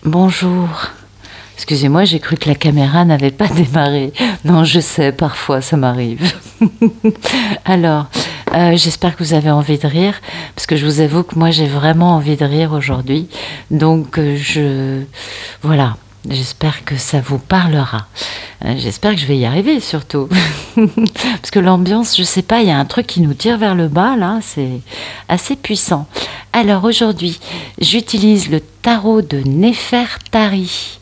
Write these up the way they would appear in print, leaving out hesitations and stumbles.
Bonjour. Excusez-moi, j'ai cru que la caméra n'avait pas démarré. Non, je sais, parfois ça m'arrive. Alors, j'espère que vous avez envie de rire, parce que je vous avoue que moi j'ai vraiment envie de rire aujourd'hui. Donc, voilà, j'espère que ça vous parlera. J'espère que je vais y arriver surtout. Parce que l'ambiance, je sais pas, il y a un truc qui nous tire vers le bas là, c'est assez puissant. Alors aujourd'hui, j'utilise le tarot de Néfertari.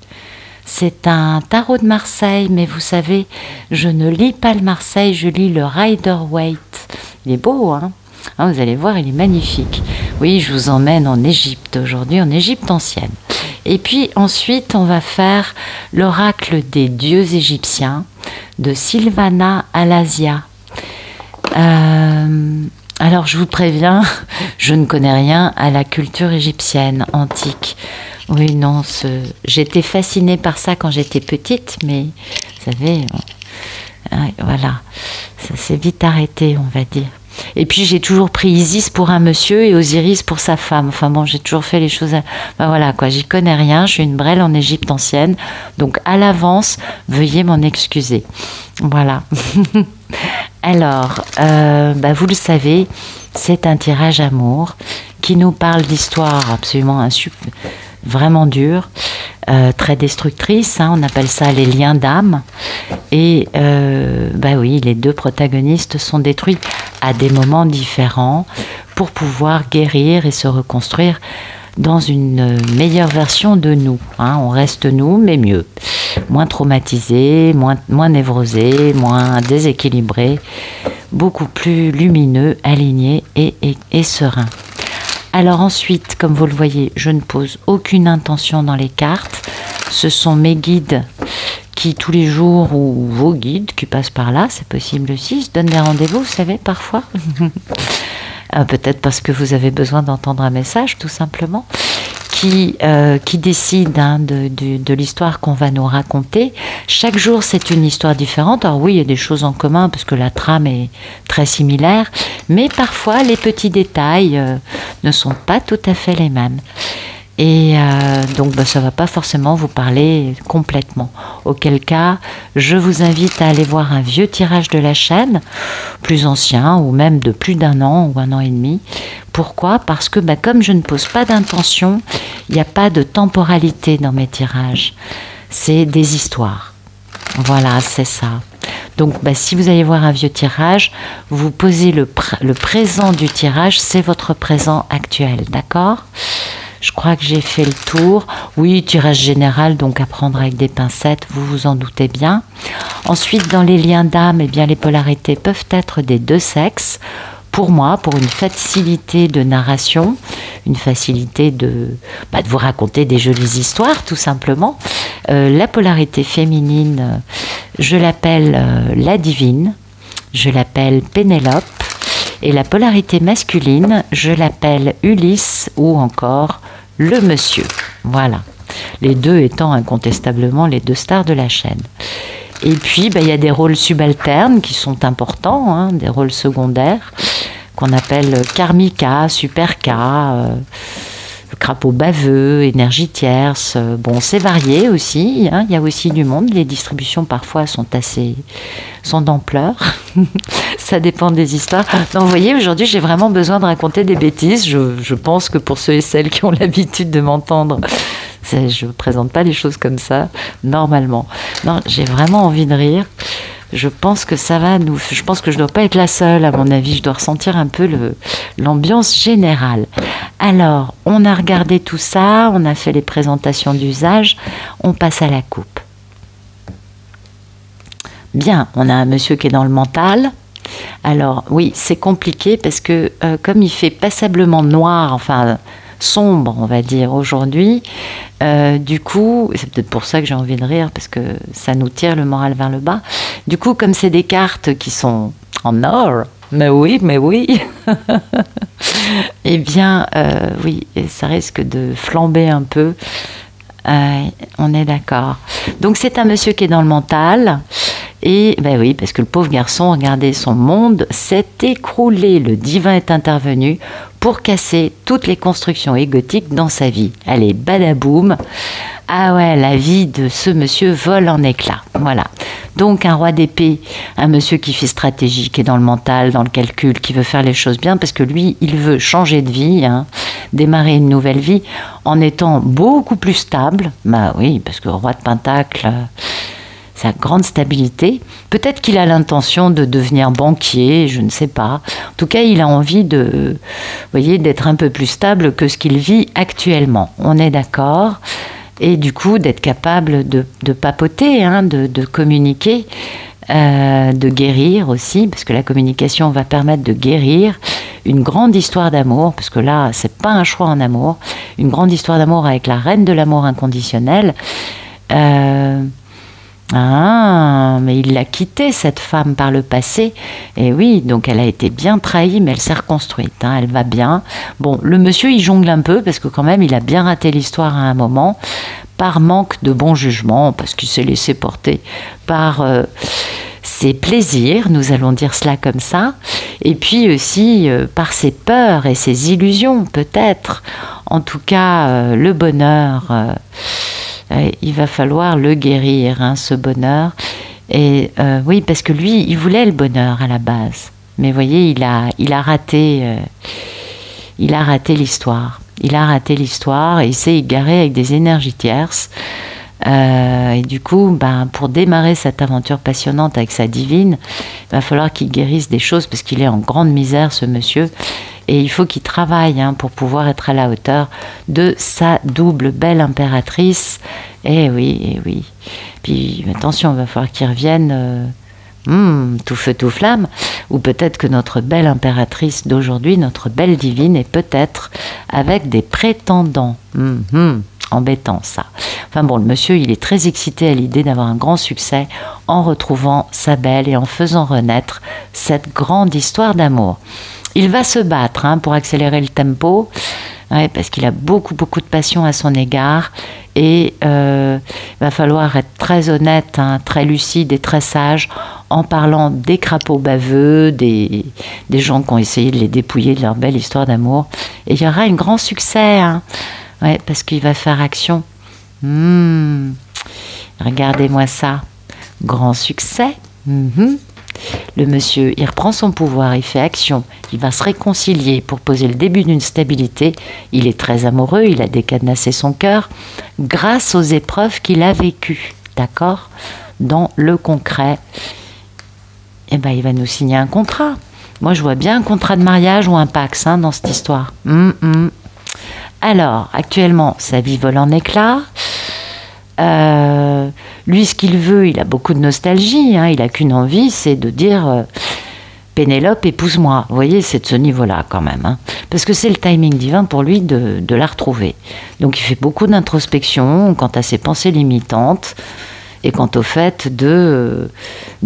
C'est un tarot de Marseille, mais vous savez, je ne lis pas le Marseille, je lis le Rider-Waite. Il est beau, hein? Vous allez voir, il est magnifique. Oui, je vous emmène en Égypte aujourd'hui, en Égypte ancienne. Et puis ensuite, on va faire l'oracle des dieux égyptiens de Sylvana Alasia. Alors, je vous préviens, je ne connais rien à la culture égyptienne antique. Oui, non, j'étais fascinée par ça quand j'étais petite, mais vous savez, voilà, ça s'est vite arrêté, on va dire. Et puis j'ai toujours pris Isis pour un monsieur et Osiris pour sa femme. Enfin bon, j'ai toujours fait les choses. Ben voilà quoi, j'y connais rien. Je suis une brêle en Égypte ancienne, donc à l'avance, veuillez m'en excuser. Voilà. Alors, vous le savez, c'est un tirage amour qui nous parle d'histoires absolument vraiment dures, très destructrices. On appelle ça les liens d'âme. Et oui, les deux protagonistes sont détruits à des moments différents pour pouvoir guérir et se reconstruire dans une meilleure version de nous. On reste nous, mais mieux. Moins traumatisé, moins névrosé, moins déséquilibré, beaucoup plus lumineux, aligné et serein. Alors ensuite, comme vous le voyez, je ne pose aucune intention dans les cartes. Ce sont mes guides qui tous les jours, ou vos guides qui passent par là, c'est possible aussi, se donnent des rendez-vous, vous savez, parfois. Peut-être parce que vous avez besoin d'entendre un message, tout simplement, qui décide de l'histoire qu'on va nous raconter. Chaque jour, c'est une histoire différente. Alors oui, il y a des choses en commun, parce que la trame est très similaire, mais parfois, les petits détails ne sont pas tout à fait les mêmes. Et donc ça ne va pas forcément vous parler complètement. Auquel cas, je vous invite à aller voir un vieux tirage de la chaîne, plus ancien, ou même de plus d'un an ou un an et demi. Pourquoi? Parce que comme je ne pose pas d'intention, il n'y a pas de temporalité dans mes tirages. C'est des histoires. Voilà, c'est ça. Donc si vous allez voir un vieux tirage, vous posez le présent du tirage, c'est votre présent actuel, d'accord? Je crois que j'ai fait le tour. Oui, tirage général, donc à prendre avec des pincettes, vous vous en doutez bien. Ensuite, dans les liens d'âme, les polarités peuvent être des deux sexes. Pour moi, pour une facilité de narration, une facilité de vous raconter des jolies histoires, tout simplement. La polarité féminine, je l'appelle la divine, je l'appelle Pénélope. Et la polarité masculine, je l'appelle Ulysse ou encore le monsieur. Voilà. Les deux étant incontestablement les deux stars de la chaîne. Et puis, il y a des rôles subalternes qui sont importants, des rôles secondaires, qu'on appelle karmika, superka, crapaud baveux, énergie tierce. Bon, c'est varié aussi. Il y a aussi du monde. Les distributions parfois sont d'ampleur. Ça dépend des histoires. Donc, vous voyez, aujourd'hui, j'ai vraiment besoin de raconter des bêtises. Je pense que pour ceux et celles qui ont l'habitude de m'entendre, je ne présente pas les choses comme ça, normalement. Non, j'ai vraiment envie de rire. Je pense que je pense que je ne dois pas être la seule, à mon avis. Je dois ressentir un peu l'ambiance générale. Alors, on a regardé tout ça, on a fait les présentations d'usage, on passe à la coupe. Bien, on a un monsieur qui est dans le mental. Alors, oui, c'est compliqué parce que comme il fait passablement noir, enfin sombre, on va dire, aujourd'hui, du coup, c'est peut-être pour ça que j'ai envie de rire, parce que ça nous tire le moral vers le bas. Du coup, comme c'est des cartes qui sont en or, mais oui, eh bien, oui, ça risque de flamber un peu. On est d'accord. Donc, c'est un monsieur qui est dans le mental. Et oui, parce que le pauvre garçon, regardez, son monde s'est écroulé. Le divin est intervenu pour casser toutes les constructions égotiques dans sa vie. Allez, badaboum. Ah ouais, la vie de ce monsieur vole en éclats. Voilà. Donc un roi d'épée, un monsieur qui fait stratégie, qui est dans le mental, dans le calcul, qui veut faire les choses bien, parce que lui, il veut changer de vie, hein, démarrer une nouvelle vie, en étant beaucoup plus stable. Bah oui, parce que le roi de Pentacle, sa grande stabilité. Peut-être qu'il a l'intention de devenir banquier, je ne sais pas. En tout cas, il a envie de, voyez, d'être un peu plus stable que ce qu'il vit actuellement. On est d'accord. Et du coup, d'être capable de papoter, hein, de communiquer, de guérir aussi, parce que la communication va permettre de guérir une grande histoire d'amour, parce que là, c'est pas un choix en amour, une grande histoire d'amour avec la reine de l'amour inconditionnel. Mais il l'a quittée, cette femme, par le passé. Et oui, donc elle a été bien trahie, mais elle s'est reconstruite, hein, elle va bien. Bon, le monsieur, il jongle un peu, parce que quand même, il a bien raté l'histoire à un moment, par manque de bon jugement, parce qu'il s'est laissé porter par ses plaisirs, nous allons dire cela comme ça, et puis aussi par ses peurs et ses illusions, peut-être. En tout cas, le bonheur... il va falloir le guérir, hein, ce bonheur. Et oui, parce que lui, il voulait le bonheur à la base. Mais vous voyez, il a raté l'histoire. Il a raté l'histoire et il s'est égaré avec des énergies tierces. Et du coup, pour démarrer cette aventure passionnante avec sa divine, il va falloir qu'il guérisse des choses parce qu'il est en grande misère, ce monsieur. Et il faut qu'il travaille, hein, pour pouvoir être à la hauteur de sa double belle impératrice. Eh oui, eh oui. Puis attention, il va falloir qu'il revienne tout feu, tout flamme. Ou peut-être que notre belle impératrice d'aujourd'hui, notre belle divine, est peut-être avec des prétendants. Embêtant ça. Enfin bon, le monsieur, il est très excité à l'idée d'avoir un grand succès en retrouvant sa belle et en faisant renaître cette grande histoire d'amour. Il va se battre, hein, pour accélérer le tempo, ouais, parce qu'il a beaucoup, beaucoup de passion à son égard. Et il va falloir être très honnête, hein, très lucide et très sage en parlant des crapauds baveux, des gens qui ont essayé de les dépouiller de leur belle histoire d'amour. Et il y aura un grand succès, hein, ouais, parce qu'il va faire action. Regardez-moi ça. Grand succès. Le monsieur, il reprend son pouvoir, il fait action, il va se réconcilier pour poser le début d'une stabilité. Il est très amoureux, il a décadenassé son cœur grâce aux épreuves qu'il a vécues, d'accord? Dans le concret, il va nous signer un contrat. Moi, je vois bien un contrat de mariage ou un pax, hein, dans cette histoire. Alors, actuellement, sa vie vole en éclats. Lui, ce qu'il veut, il a beaucoup de nostalgie, hein, il n'a qu'une envie, c'est de dire Pénélope, épouse-moi. Vous voyez, c'est de ce niveau-là quand même, hein, parce que c'est le timing divin pour lui de la retrouver. Donc il fait beaucoup d'introspection quant à ses pensées limitantes et quant au fait de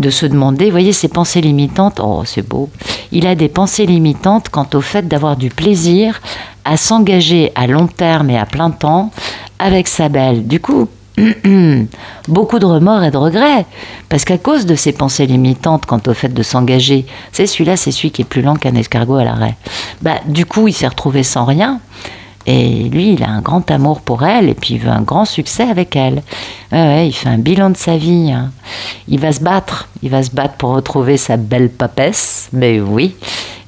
se demander, vous voyez, ses pensées limitantes, oh c'est beau, il a des pensées limitantes quant au fait d'avoir du plaisir à s'engager à long terme et à plein temps avec sa belle. Du coup, beaucoup de remords et de regrets, parce qu'à cause de ses pensées limitantes quant au fait de s'engager, c'est celui qui est plus lent qu'un escargot à l'arrêt. Du coup, il s'est retrouvé sans rien, et lui, il a un grand amour pour elle, et puis il veut un grand succès avec elle. Il fait un bilan de sa vie, hein. Il va se battre pour retrouver sa belle papesse, mais oui,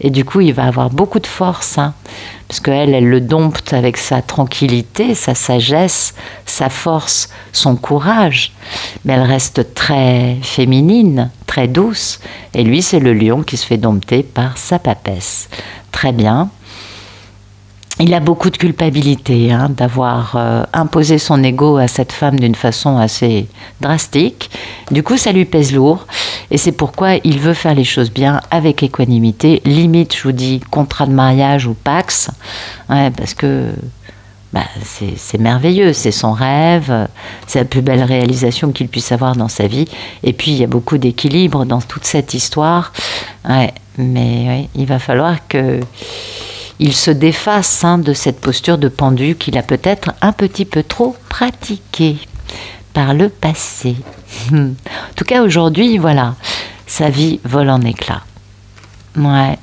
et du coup, il va avoir beaucoup de force, hein, parce qu'elle, elle le dompte avec sa tranquillité, sa sagesse, sa force, son courage. Mais elle reste très féminine, très douce. Et lui, c'est le lion qui se fait dompter par sa papesse. Très bien. Il a beaucoup de culpabilité, hein, d'avoir imposé son ego à cette femme d'une façon assez drastique. Du coup, ça lui pèse lourd. Et c'est pourquoi il veut faire les choses bien, avec équanimité. Limite, je vous dis, contrat de mariage ou pax. Ouais, parce que c'est merveilleux, c'est son rêve, c'est la plus belle réalisation qu'il puisse avoir dans sa vie. Et puis, il y a beaucoup d'équilibre dans toute cette histoire. Ouais, mais ouais, il va falloir qu'il se défasse, hein, de cette posture de pendu qu'il a peut-être un petit peu trop pratiquée par le passé. En tout cas, aujourd'hui, voilà, sa vie vole en éclats. Ouais.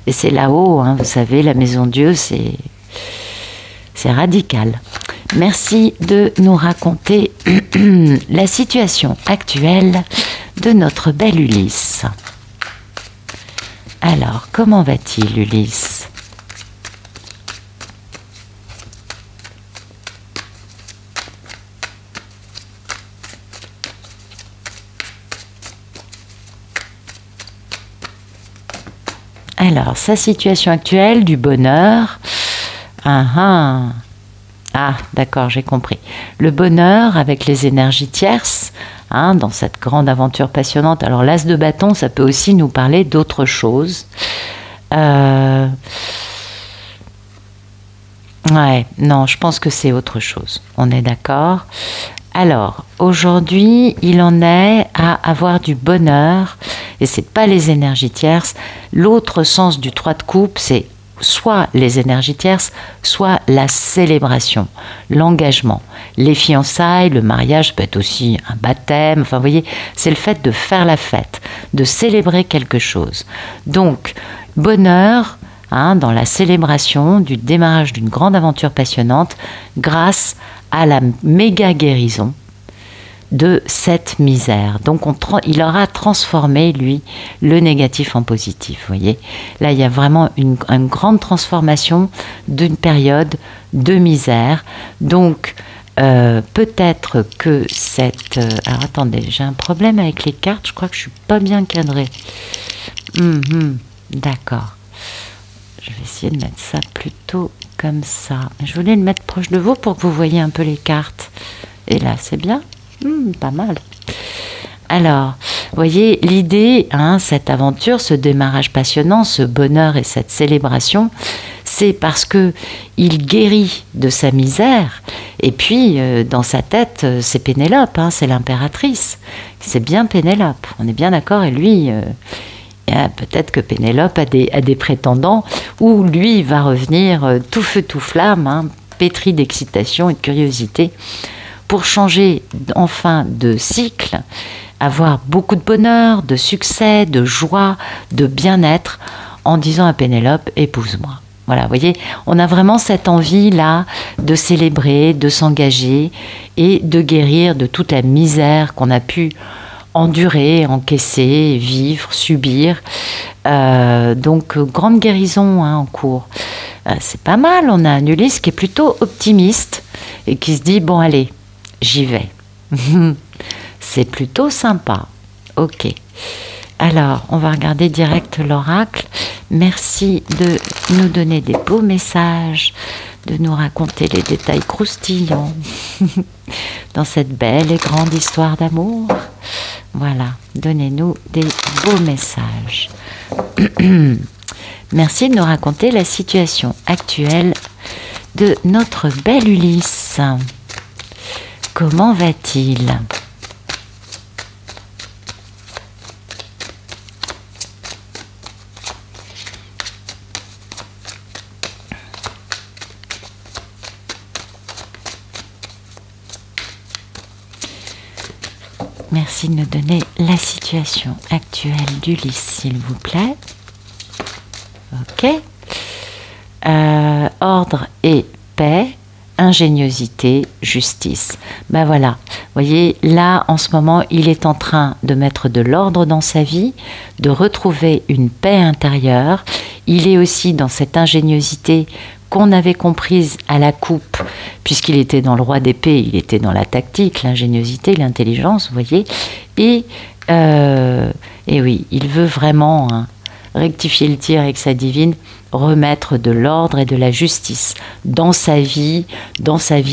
Et c'est là-haut, hein, vous savez, la maison Dieu, c'est radical. Merci de nous raconter la situation actuelle de notre bel Ulysse. Alors, comment va-t-il, Ulysse ? Alors, sa situation actuelle, du bonheur. Ah, d'accord, j'ai compris. Le bonheur avec les énergies tierces, hein, dans cette grande aventure passionnante. Alors, l'as de bâton, ça peut aussi nous parler d'autre chose. Ouais, non, je pense que c'est autre chose. On est d'accord. Alors, aujourd'hui, il en est à avoir du bonheur, et c'est pas les énergies tierces. L'autre sens du 3 de coupe, c'est soit les énergies tierces, soit la célébration, l'engagement. Les fiançailles, le mariage peut être aussi un baptême, enfin vous voyez, c'est le fait de faire la fête, de célébrer quelque chose. Donc, bonheur, hein, dans la célébration du démarrage d'une grande aventure passionnante, grâce à la méga guérison de cette misère. Donc il aura transformé, lui, le négatif en positif. Vous voyez, là, il y a vraiment une grande transformation d'une période de misère. Donc, peut-être que cette... alors, attendez, j'ai un problème avec les cartes. Je crois que je ne suis pas bien cadrée. D'accord. Je vais essayer de mettre ça plutôt comme ça. Je voulais le mettre proche de vous pour que vous voyez un peu les cartes. Et là, c'est bien. Pas mal. Alors, vous voyez, l'idée, hein, cette aventure, ce démarrage passionnant, ce bonheur et cette célébration, c'est parce que il guérit de sa misère. Et puis, dans sa tête, c'est Pénélope, hein, c'est l'impératrice. C'est bien Pénélope, on est bien d'accord. Et lui, peut-être que Pénélope a des prétendants, où lui va revenir tout feu, tout flamme, hein, pétri d'excitation et de curiosité, pour changer enfin de cycle, avoir beaucoup de bonheur, de succès, de joie, de bien-être, en disant à Pénélope, épouse-moi. Voilà, vous voyez, on a vraiment cette envie-là de célébrer, de s'engager et de guérir de toute la misère qu'on a pu endurer, encaisser, vivre, subir. Donc, grande guérison, hein, en cours. C'est pas mal, on a un Ulysse qui est plutôt optimiste et qui se dit, bon allez, j'y vais. C'est plutôt sympa. Ok. Alors, on va regarder direct l'oracle. Merci de nous donner des beaux messages, de nous raconter les détails croustillants dans cette belle et grande histoire d'amour. Voilà, donnez-nous des beaux messages. Merci de nous raconter la situation actuelle de notre bel Ulysse. Comment va-t-il ? Merci de nous donner la situation actuelle d'Ulysse, s'il vous plaît. Ok. Ordre et paix. Ingéniosité, justice. Ben voilà, vous voyez, là, en ce moment, il est en train de mettre de l'ordre dans sa vie, de retrouver une paix intérieure. Il est aussi dans cette ingéniosité qu'on avait comprise à la coupe, puisqu'il était dans le roi d'épée, il était dans la tactique, l'ingéniosité, l'intelligence, vous voyez. Et oui, il veut vraiment, hein, rectifier le tir avec sa divine, remettre de l'ordre et de la justice dans sa vie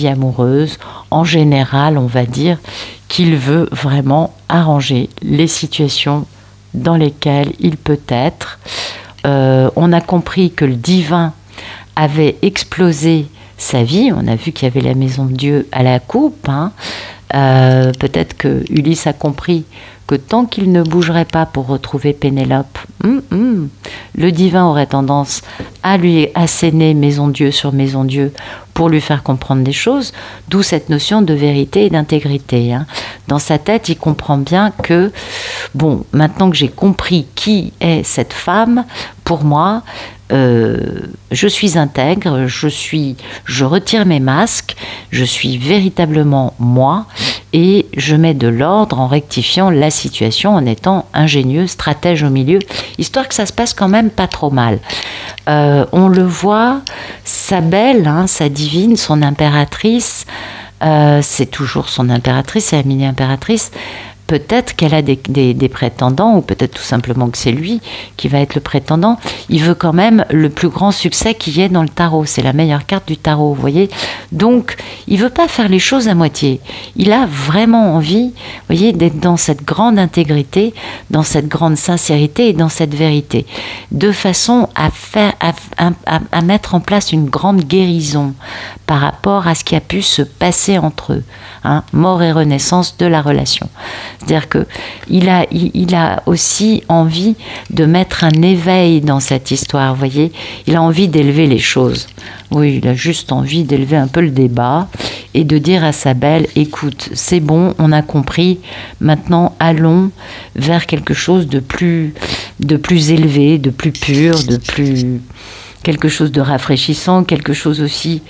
amoureuse. En général, on va dire qu'il veut vraiment arranger les situations dans lesquelles il peut être. On a compris que le divin avait explosé sa vie. On a vu qu'il y avait la maison de Dieu à la coupe, hein. Peut-être que Ulysse a compris que tant qu'il ne bougerait pas pour retrouver Pénélope, le divin aurait tendance à lui asséner maison Dieu sur maison Dieu pour lui faire comprendre des choses, d'où cette notion de vérité et d'intégrité. Hein. Dans sa tête, il comprend bien que, bon, maintenant que j'ai compris qui est cette femme, pour moi, je suis intègre, je retire mes masques, je suis véritablement moi et je mets de l'ordre en rectifiant la situation, en étant ingénieux, stratège au milieu, histoire que ça se passe quand même pas trop mal. On le voit, sa belle, hein, sa divine, son impératrice, c'est toujours son impératrice, c'est la mini-impératrice. Peut-être qu'elle a des prétendants, ou peut-être tout simplement que c'est lui qui va être le prétendant. Il veut quand même le plus grand succès qu'il y ait dans le tarot. C'est la meilleure carte du tarot, vous voyez. Donc, il veut pas faire les choses à moitié. Il a vraiment envie, vous voyez, d'être dans cette grande intégrité, dans cette grande sincérité et dans cette vérité, de façon à mettre en place une grande guérison par rapport à ce qui a pu se passer entre eux. Hein, mort et renaissance de la relation. C'est-à-dire qu'il a aussi envie de mettre un éveil dans cette histoire, vous voyez. Il a envie d'élever les choses. Oui, il a juste envie d'élever un peu le débat et de dire à sa belle, écoute, c'est bon, on a compris, maintenant allons vers quelque chose de plus élevé, de plus pur, quelque chose de rafraîchissant, quelque chose aussi,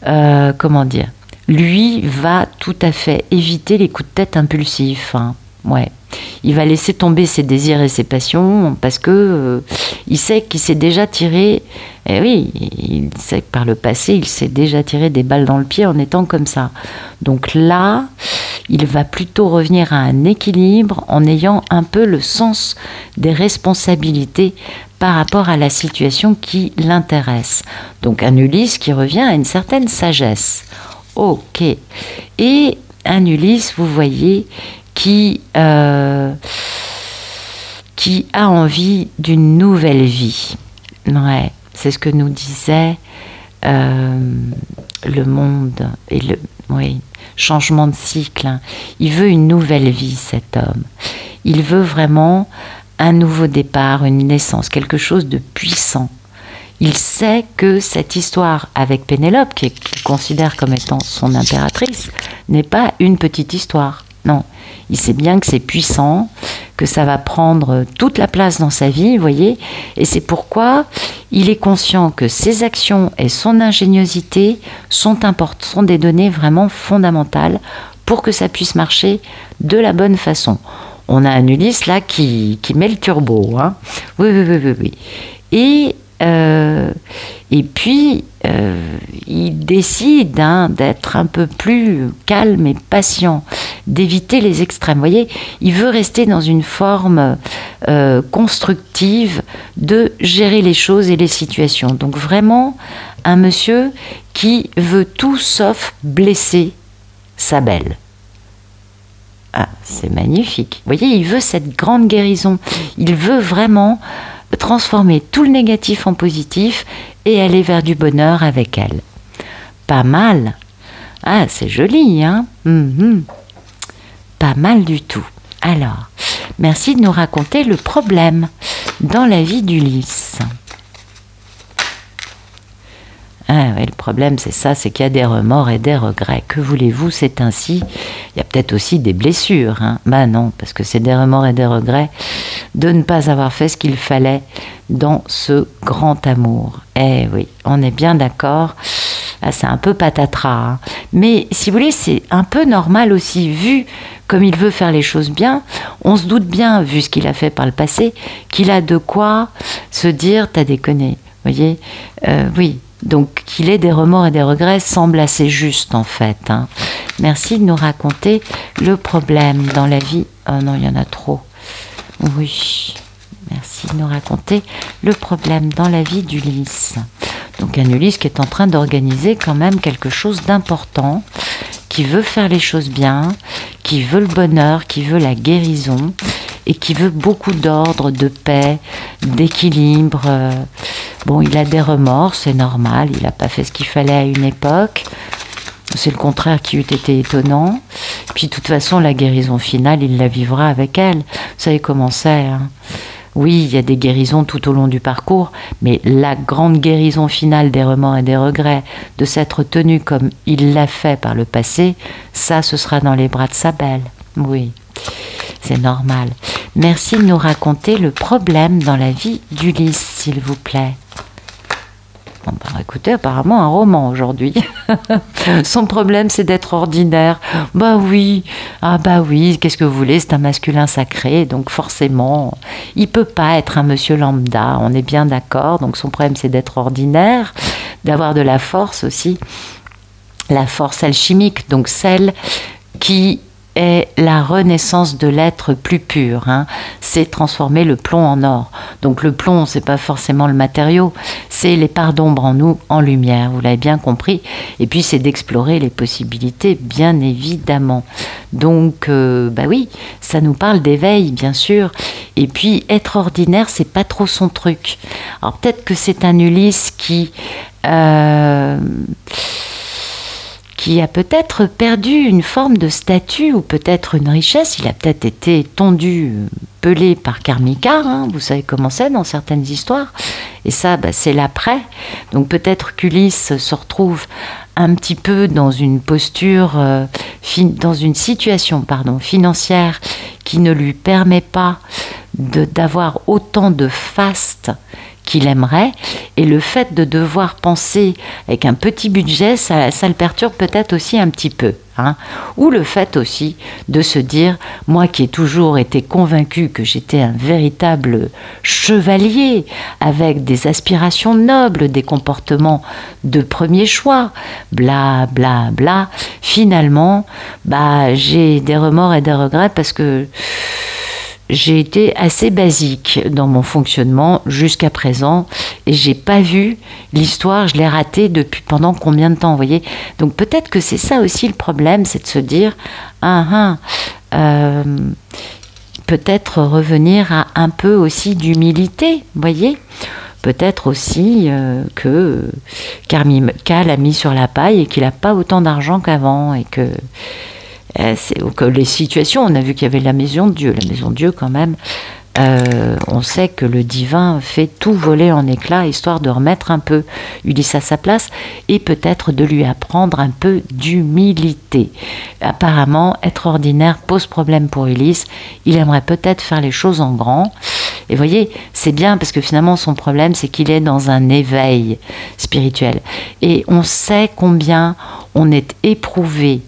comment dire, lui va tout à fait éviter les coups de tête impulsifs. Hein. Ouais. Il va laisser tomber ses désirs et ses passions parce que il sait qu'il s'est déjà tiré. Eh oui, il sait que par le passé, il s'est déjà tiré des balles dans le pied en étant comme ça. Donc là, il va plutôt revenir à un équilibre en ayant un peu le sens des responsabilités par rapport à la situation qui l'intéresse. Donc un Ulysse qui revient à une certaine sagesse. Ok. Et un Ulysse, vous voyez, qui a envie d'une nouvelle vie. Ouais, c'est ce que nous disait le monde et changement de cycle. Hein. Il veut une nouvelle vie, cet homme. Il veut vraiment un nouveau départ, une naissance, quelque chose de puissant. Il sait que cette histoire avec Pénélope, qu'il considère comme étant son impératrice, n'est pas une petite histoire. Non, il sait bien que c'est puissant, que ça va prendre toute la place dans sa vie, vous voyez, et c'est pourquoi il est conscient que ses actions et son ingéniosité sont des données vraiment fondamentales pour que ça puisse marcher de la bonne façon. On a un Ulysse là qui met le turbo, hein. Oui. Et puis, il décide d'être un peu plus calme et patient, d'éviter les extrêmes. Vous voyez, il veut rester dans une forme constructive de gérer les choses et les situations. Donc vraiment, un monsieur qui veut tout sauf blesser sa belle. Ah, c'est magnifique. Vous voyez, il veut cette grande guérison. Il veut vraiment transformer tout le négatif en positif et aller vers du bonheur avec elle. Pas mal. Ah, c'est joli, hein. Pas mal du tout. Alors, merci de nous raconter le problème dans la vie d'Ulysse. Ah ouais, le problème, c'est ça, c'est qu'il y a des remords et des regrets. Que voulez-vous, c'est ainsi. Il y a peut-être aussi des blessures. Hein. Ben non, parce que c'est des remords et des regrets de ne pas avoir fait ce qu'il fallait dans ce grand amour. Eh oui, on est bien d'accord. Ah, c'est un peu patatras. Hein. Mais si vous voulez, c'est un peu normal aussi, vu comme il veut faire les choses bien. On se doute bien, vu ce qu'il a fait par le passé, qu'il a de quoi se dire « t'as déconné ». Vous voyez, oui. Donc, qu'il ait des remords et des regrets semble assez juste, en fait. Hein. Merci de nous raconter le problème dans la vie. Oh non, il y en a trop. Oui. Merci de nous raconter le problème dans la vie d'Ulysse. Donc, un Ulysse qui est en train d'organiser quand même quelque chose d'important, qui veut faire les choses bien, qui veut le bonheur, qui veut la guérison, et qui veut beaucoup d'ordre, de paix, d'équilibre. Bon, il a des remords, c'est normal, il n'a pas fait ce qu'il fallait à une époque. C'est le contraire qui eût été étonnant. Puis de toute façon, la guérison finale, il la vivra avec elle. Vous savez comment c'est, hein. Oui, il y a des guérisons tout au long du parcours, mais la grande guérison finale des remords et des regrets, de s'être tenu comme il l'a fait par le passé, ça, ce sera dans les bras de sa belle. Oui, c'est normal. Merci de nous raconter le problème dans la vie d'Ulysse, s'il vous plaît. Bon, bah, écoutez, apparemment un roman aujourd'hui. Son problème, c'est d'être ordinaire. Bah oui, ah bah oui, qu'est-ce que vous voulez, c'est un masculin sacré, donc forcément, il peut pas être un monsieur lambda, on est bien d'accord. Donc son problème, c'est d'être ordinaire, d'avoir de la force aussi, la force alchimique, donc celle qui est la renaissance de l'être plus pur, hein. C'est transformer le plomb en or. Donc le plomb, c'est pas forcément le matériau, c'est les parts d'ombre en nous en lumière, vous l'avez bien compris. Et puis c'est d'explorer les possibilités, bien évidemment. Donc bah oui, ça nous parle d'éveil, bien sûr. Et puis être ordinaire, c'est pas trop son truc. Alors peut-être que c'est un Ulysse qui a peut-être perdu une forme de statut ou peut-être une richesse. Il a peut-être été tondu, pelé par Karmika, hein, vous savez comment c'est dans certaines histoires. Et ça, bah, c'est l'après. Donc peut-être qu'Ulysse se retrouve un petit peu dans une posture, dans une situation financière qui ne lui permet pas d'avoir autant de faste qu'il aimerait, et le fait de devoir penser avec un petit budget, ça le perturbe peut-être aussi un petit peu, hein. Ou le fait aussi de se dire, moi qui ai toujours été convaincu que j'étais un véritable chevalier, avec des aspirations nobles, des comportements de premier choix, bla bla bla, finalement, bah, j'ai des remords et des regrets parce que j'ai été assez basique dans mon fonctionnement jusqu'à présent et j'ai pas vu l'histoire, je l'ai ratée depuis pendant combien de temps, vous voyez. Donc peut-être que c'est ça aussi le problème, c'est de se dire peut-être revenir à un peu aussi d'humilité, vous voyez. Peut-être aussi que Karmika l'a mis sur la paille et qu'il n'a pas autant d'argent qu'avant et que les situations, on a vu qu'il y avait la maison de Dieu. La maison de Dieu, quand même, on sait que le divin fait tout voler en éclats, histoire de remettre un peu Ulysse à sa place et peut-être de lui apprendre un peu d'humilité. Apparemment, être ordinaire pose problème pour Ulysse. Il aimerait peut-être faire les choses en grand. Et vous voyez, c'est bien parce que finalement, son problème, c'est qu'il est dans un éveil spirituel. Et on sait combien on est éprouvé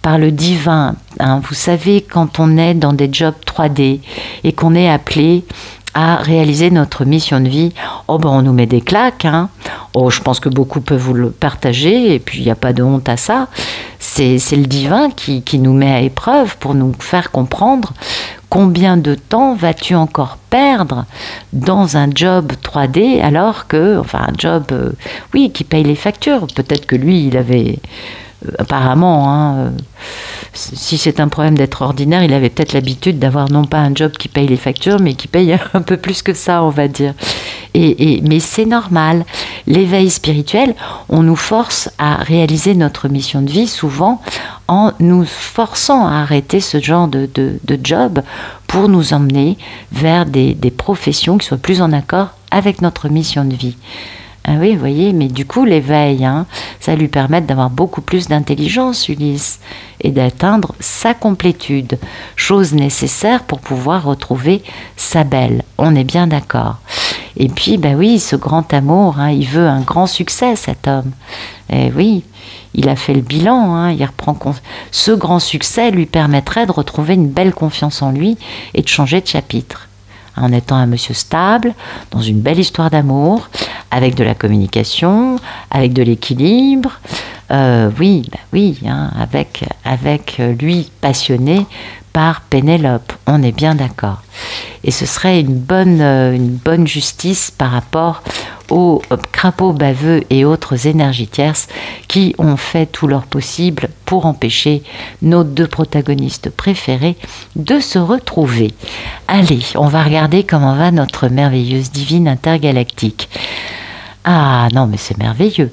par le divin, hein. Vous savez, quand on est dans des jobs 3D et qu'on est appelé à réaliser notre mission de vie, oh ben on nous met des claques, hein. Oh, je pense que beaucoup peuvent vous le partager et puis il n'y a pas de honte à ça. C'est le divin qui nous met à épreuve pour nous faire comprendre combien de temps vas-tu encore perdre dans un job 3D alors que, enfin un job, oui, qui paye les factures. Peut-être que lui, il avait apparemment, hein, si c'est un problème d'être ordinaire, il avait peut-être l'habitude d'avoir non pas un job qui paye les factures, mais qui paye un peu plus que ça, on va dire. Mais c'est normal. L'éveil spirituel, on nous force à réaliser notre mission de vie souvent en nous forçant à arrêter ce genre de job pour nous emmener vers des professions qui soient plus en accord avec notre mission de vie. Ah oui, vous voyez, mais du coup, l'éveil, hein, ça lui permet d'avoir beaucoup plus d'intelligence, Ulysse, et d'atteindre sa complétude, chose nécessaire pour pouvoir retrouver sa belle. On est bien d'accord. Et puis, ben oui, ce grand amour, hein, il veut un grand succès, cet homme. Et oui, il a fait le bilan, hein, il reprend ce grand succès lui permettrait de retrouver une belle confiance en lui et de changer de chapitre. En étant un monsieur stable, dans une belle histoire d'amour, avec de la communication, avec de l'équilibre, oui, hein, avec lui passionné par Pénélope, on est bien d'accord. Et ce serait une bonne justice par rapport aux crapauds baveux et autres énergies tierces qui ont fait tout leur possible pour empêcher nos deux protagonistes préférés de se retrouver. Allez, on va regarder comment va notre merveilleuse divine intergalactique. Ah non, mais c'est merveilleux.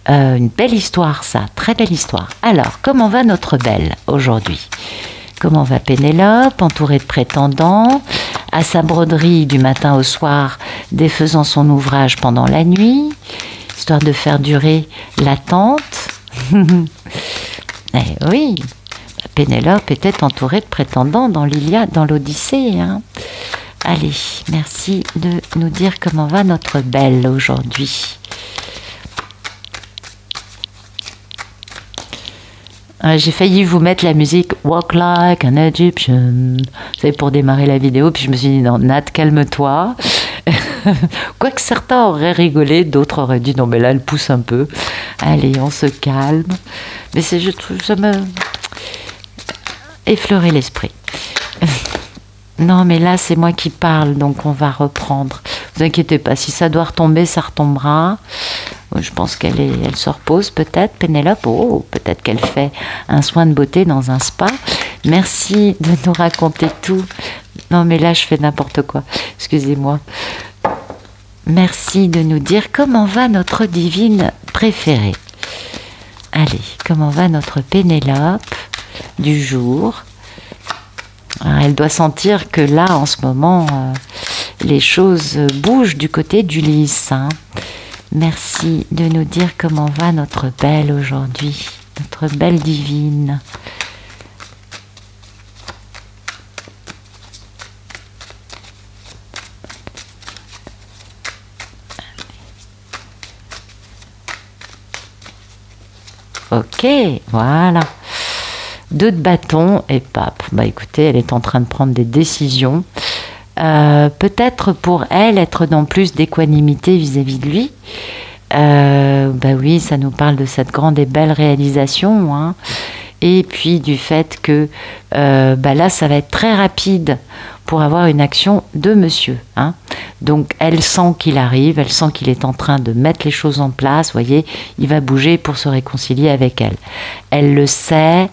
Une belle histoire, ça, très belle histoire. Alors, comment va notre belle aujourd'hui? Comment va Pénélope, entourée de prétendants, à sa broderie du matin au soir, défaisant son ouvrage pendant la nuit, histoire de faire durer l'attente? Eh oui, Pénélope était entourée de prétendants dans l'Iliade, dans l'Odyssée. Hein. Allez, merci de nous dire comment va notre belle aujourd'hui. J'ai failli vous mettre la musique Walk Like an Egyptian, c'est pour démarrer la vidéo, puis je me suis dit non, Nat, calme-toi. Quoique certains auraient rigolé, d'autres auraient dit non mais là elle pousse un peu. Allez, on se calme. Mais c'est, je trouve, ça me effleurer l'esprit. Non mais là c'est moi qui parle, donc on va reprendre. Vous inquiétez pas, si ça doit retomber, ça retombera. Je pense elle se repose peut-être, Pénélope. Oh, peut-être qu'elle fait un soin de beauté dans un spa. Merci de nous raconter tout. Non mais là je fais n'importe quoi, excusez-moi. Merci de nous dire comment va notre divine préférée. Allez, comment va notre Pénélope du jour? Alors, elle doit sentir que là, en ce moment, les choses bougent du côté d'Ulysse. Hein. Merci de nous dire comment va notre belle aujourd'hui, notre belle divine. Ok, voilà. 2 de bâton et pape. Bah écoutez, elle est en train de prendre des décisions. Peut-être pour elle être dans plus d'équanimité vis-à-vis de lui. Bah oui, ça nous parle de cette grande et belle réalisation. Hein. Et puis du fait que bah là, ça va être très rapide pour avoir une action de monsieur. Hein. Donc elle sent qu'il arrive, elle sent qu'il est en train de mettre les choses en place. Vous voyez, il va bouger pour se réconcilier avec elle. Elle le sait.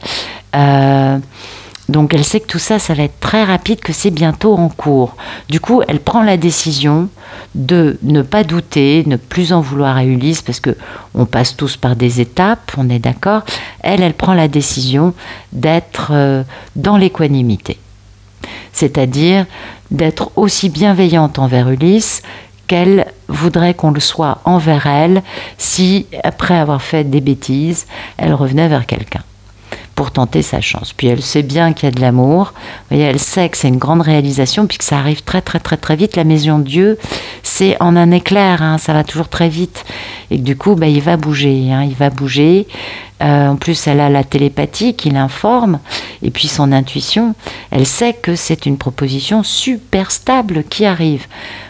Donc elle sait que tout ça, ça va être très rapide, que c'est bientôt en cours. Du coup, elle prend la décision de ne pas douter, ne plus en vouloir à Ulysse, parce que on passe tous par des étapes, on est d'accord. Elle prend la décision d'être dans l'équanimité. C'est-à-dire d'être aussi bienveillante envers Ulysse qu'elle voudrait qu'on le soit envers elle si, après avoir fait des bêtises, elle revenait vers quelqu'un pour tenter sa chance. Puis elle sait bien qu'il y a de l'amour, vous voyez, elle sait que c'est une grande réalisation, puis que ça arrive très très très très vite. La maison de Dieu, c'est en un éclair, hein, ça va toujours très vite. Et que du coup, bah, il va bouger, hein, il va bouger. En plus, elle a la télépathie qui l'informe, et puis son intuition. Elle sait que c'est une proposition super stable qui arrive.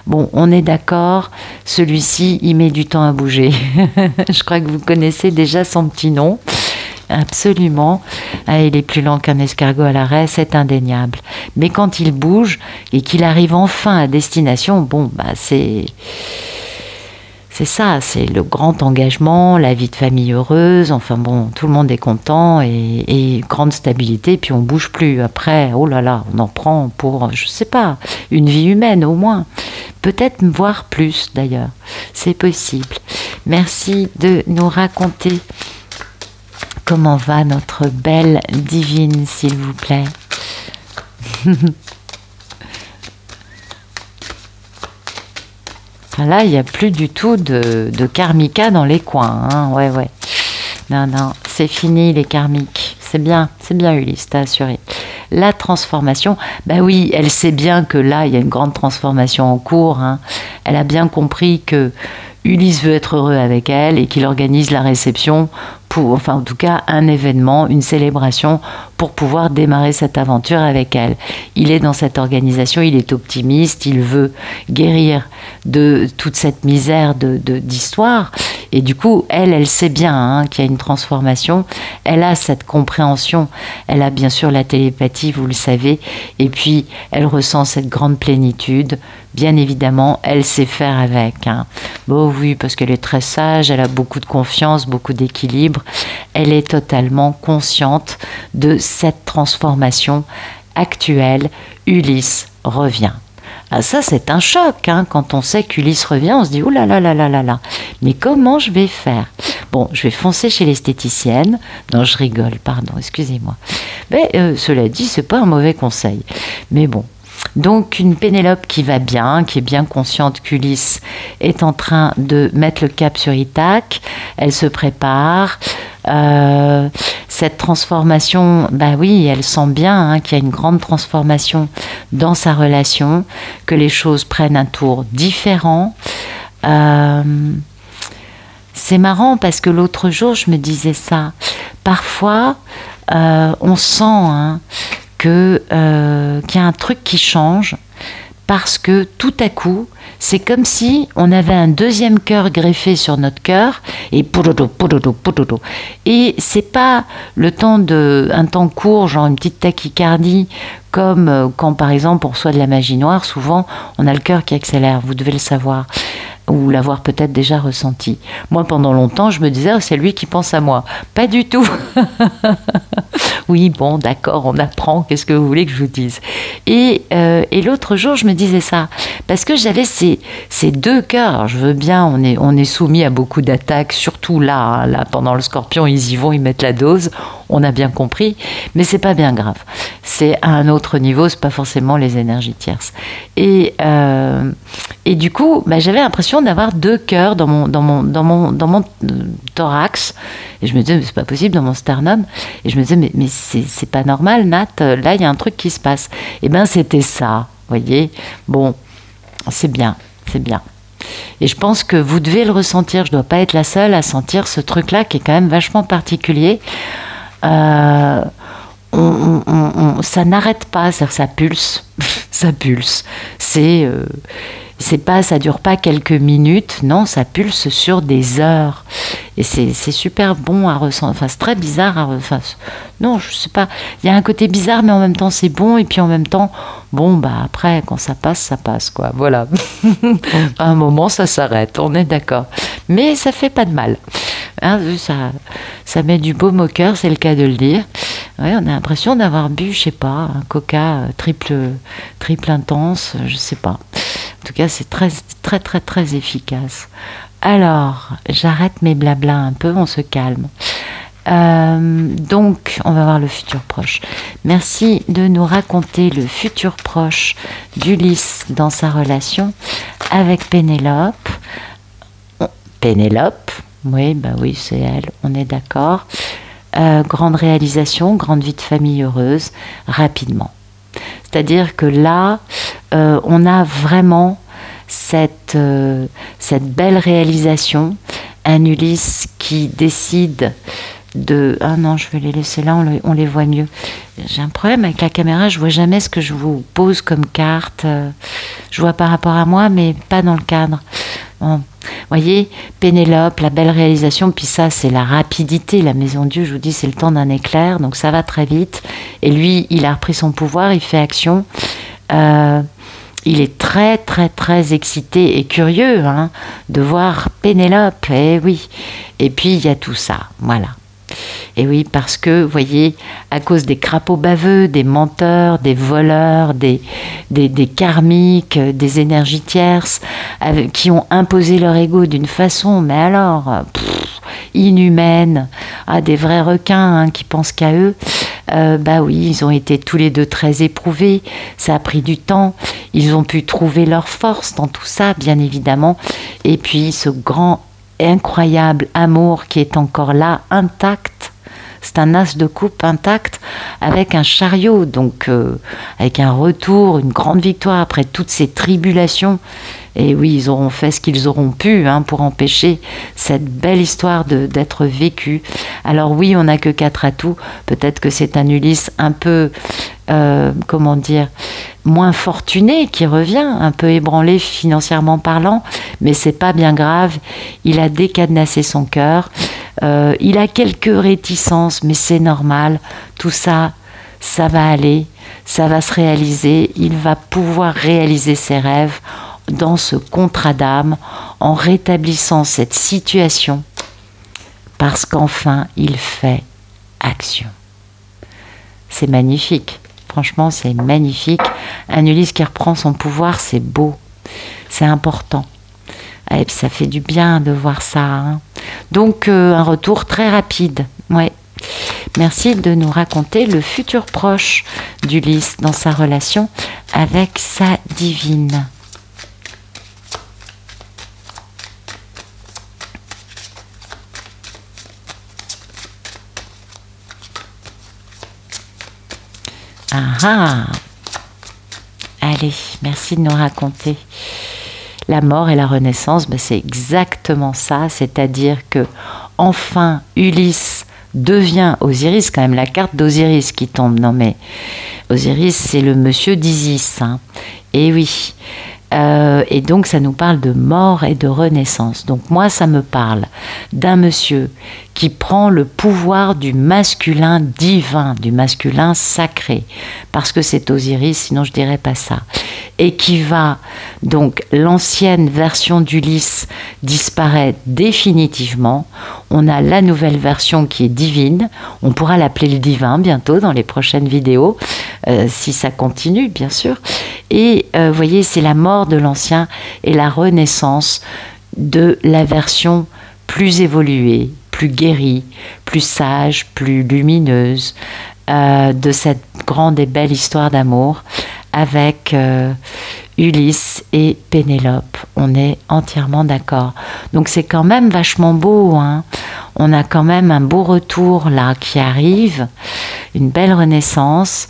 Bon, on est d'accord, celui-ci, il met du temps à bouger. Je crois que vous connaissez déjà son petit nom. Absolument. Il est plus lent qu'un escargot à l'arrêt, c'est indéniable. Mais quand il bouge et qu'il arrive enfin à destination, bon, bah c'est ça, c'est le grand engagement, la vie de famille heureuse, enfin bon, tout le monde est content et grande stabilité, puis on bouge plus. Après, oh là là, on en prend pour, je sais pas, une vie humaine au moins. Peut-être voire plus d'ailleurs, c'est possible. Merci de nous raconter comment va notre belle divine, s'il vous plaît. Là, il n'y a plus du tout de karmika dans les coins. Hein. Ouais. Non, c'est fini les karmiques. C'est bien Ulysse, t'as assuré. La transformation, bah oui, elle sait bien que là, il y a une grande transformation en cours. Hein. Elle a bien compris que Ulysse veut être heureux avec elle et qu'il organise la réception pour, enfin en tout cas un événement, une célébration pour pouvoir démarrer cette aventure avec elle. Il est dans cette organisation, il est optimiste, il veut guérir de toute cette misère d'histoire. Et du coup, elle sait bien hein, qu'il y a une transformation. Elle a cette compréhension. Elle a bien sûr la télépathie, vous le savez. Et puis, elle ressent cette grande plénitude. Bien évidemment, elle sait faire avec. Hein. Bon, oui, parce qu'elle est très sage, elle a beaucoup de confiance, beaucoup d'équilibre. Elle est totalement consciente de cette transformation actuelle. Ulysse revient. Ah, ça, c'est un choc. Hein. Quand on sait qu'Ulysse revient, on se dit « Ouh là là là là là là, mais comment je vais faire ?» Bon, je vais foncer chez l'esthéticienne. Non, je rigole, pardon, excusez-moi. Mais cela dit, c'est pas un mauvais conseil. Mais bon. Donc une Pénélope qui va bien, qui est bien consciente qu'Ulysse est en train de mettre le cap sur Ithaque. Elle se prépare. Cette transformation, bah oui, elle sent bien qu'il y a une grande transformation dans sa relation, que les choses prennent un tour différent. C'est marrant parce que l'autre jour, je me disais ça. Parfois, on sent qu'il y a un truc qui change parce que tout à coup, c'est comme si on avait un deuxième cœur greffé sur notre cœur et pododo, pododo, pododo. Et c'est pas un temps court, genre une petite tachycardie, comme quand par exemple on reçoit de la magie noire, souvent on a le cœur qui accélère, vous devez le savoir, ou l'avoir peut-être déjà ressenti. Moi pendant longtemps je me disais c'est lui qui pense à moi. Pas du tout. Oui, bon, d'accord, on apprend, qu'est-ce que vous voulez que je vous dise? Et l'autre jour, je me disais ça, parce que j'avais ces deux cœurs. Alors, je veux bien, on est soumis à beaucoup d'attaques, surtout là, pendant le Scorpion, ils y vont, ils mettent la dose, on a bien compris, mais c'est pas bien grave. C'est à un autre niveau, c'est pas forcément les énergies tierces. Et du coup, j'avais l'impression d'avoir deux cœurs dans mon thorax, et je me disais, mais c'est pas possible, dans mon sternum, et je me disais, mais c'est pas normal, Nat, là, il y a un truc qui se passe. Et bien, c'était ça, vous voyez. Bon, c'est bien, c'est bien. Et je pense que vous devez le ressentir, je dois pas être la seule à sentir ce truc-là, qui est quand même vachement particulier. Ça n'arrête pas, c'est-à-dire ça pulse, ça pulse. Ça dure pas quelques minutes, non, ça pulse sur des heures. Et c'est super bon à ressentir. Enfin, c'est très bizarre à ressentir. Non, je sais pas. Il y a un côté bizarre, mais en même temps, c'est bon. Et puis en même temps, bon, après, quand ça passe, quoi. Voilà. À un moment, ça s'arrête, on est d'accord. Mais ça fait pas de mal. Ça met du baume au cœur, c'est le cas de le dire. Ouais, on a l'impression d'avoir bu, je sais pas, un coca triple intense, je sais pas. En tout cas, c'est très, très, très, très efficace. Alors, j'arrête mes blablas un peu, on se calme. Donc, on va voir le futur proche. Merci de nous raconter le futur proche d'Ulysse dans sa relation avec Pénélope. Pénélope, oui, c'est elle, on est d'accord. Grande réalisation, grande vie de famille heureuse, rapidement. C'est-à-dire que là, on a vraiment cette belle réalisation, un Ulysse qui décide de... Ah non, je vais les laisser là, on les voit mieux. J'ai un problème avec la caméra, je vois jamais ce que je vous pose comme carte. Je vois par rapport à moi, mais pas dans le cadre. Bon. Vous voyez, Pénélope, la belle réalisation, puis ça, c'est la rapidité. La Maison Dieu, je vous dis, c'est le temps d'un éclair, donc ça va très vite. Et lui, il a repris son pouvoir, il fait action. Il est très, très, très excité et curieux de voir Pénélope. Eh oui. Et puis, il y a tout ça, voilà. Et oui, parce que, vous voyez, à cause des crapauds baveux, des menteurs, des voleurs, des karmiques, des énergies tierces, qui ont imposé leur ego d'une façon, mais alors, inhumaine, des vrais requins qui pensent qu'à eux, oui, ils ont été tous les deux très éprouvés, ça a pris du temps, ils ont pu trouver leur force dans tout ça, bien évidemment, et puis ce grand, incroyable amour qui est encore là, intact. C'est un as de coupe intact avec un chariot, donc avec un retour, une grande victoire après toutes ces tribulations. Et oui, ils auront fait ce qu'ils auront pu pour empêcher cette belle histoire d'être vécue. Alors oui, on n'a que 4 atouts. Peut-être que c'est un Ulysse un peu, moins fortuné qui revient, un peu ébranlé financièrement parlant, mais c'est pas bien grave. Il a décadenassé son cœur. Il a quelques réticences, mais c'est normal. Tout ça, ça va aller, ça va se réaliser. Il va pouvoir réaliser ses rêves dans ce contrat d'âme, en rétablissant cette situation, parce qu'enfin, il fait action. C'est magnifique. Franchement, c'est magnifique. Un Ulysse qui reprend son pouvoir, c'est beau. C'est important. Et puis ça fait du bien de voir ça. Donc un retour très rapide. Ouais. Merci de nous raconter le futur proche d'Ulysse dans sa relation avec sa divine. Ah ah! Allez, merci de nous raconter. La mort et la renaissance, ben c'est exactement ça, c'est-à-dire que enfin Ulysse devient Osiris, quand même la carte d'Osiris qui tombe. Non mais Osiris c'est le monsieur d'Isis, hein. Et oui. Et donc ça nous parle de mort et de renaissance. Donc moi ça me parle d'un monsieur qui prend le pouvoir du masculin divin, du masculin sacré, parce que c'est Osiris, sinon je dirais pas ça. Et qui va, donc l'ancienne version d'Ulysse disparaît définitivement. On a la nouvelle version qui est divine. On pourra l'appeler le divin bientôt dans les prochaines vidéos, si ça continue bien sûr. Et vous voyez, c'est la mort de l'ancien et la renaissance de la version plus évoluée, plus guérie, plus sage, plus lumineuse de cette grande et belle histoire d'amour avec Ulysse et Pénélope. On est entièrement d'accord. Donc c'est quand même vachement beau, hein. On a quand même un beau retour là qui arrive, une belle renaissance,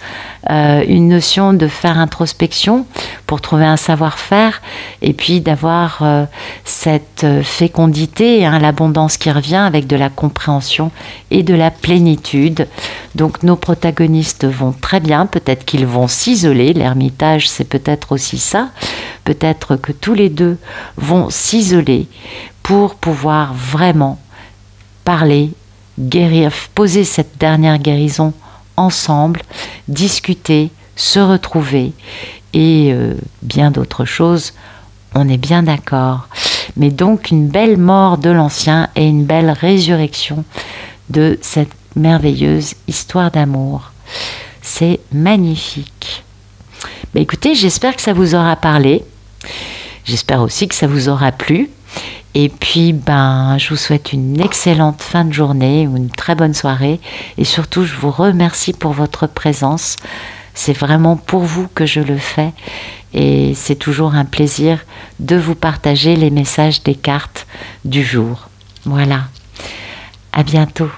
une notion de faire introspection pour trouver un savoir-faire et puis d'avoir cette fécondité, hein, l'abondance qui revient avec de la compréhension et de la plénitude. Donc nos protagonistes vont très bien, peut-être qu'ils vont s'isoler, l'ermitage c'est peut-être aussi ça, peut-être que tous les deux vont s'isoler pour pouvoir vraiment parler, guérir, poser cette dernière guérison ensemble, discuter, se retrouver et bien d'autres choses, on est bien d'accord. Mais donc une belle mort de l'ancien et une belle résurrection de cette merveilleuse histoire d'amour. C'est magnifique. Bah écoutez, j'espère que ça vous aura parlé. J'espère aussi que ça vous aura plu. Et puis, je vous souhaite une excellente fin de journée ou une très bonne soirée. Et surtout, je vous remercie pour votre présence. C'est vraiment pour vous que je le fais. Et c'est toujours un plaisir de vous partager les messages des cartes du jour. Voilà. À bientôt.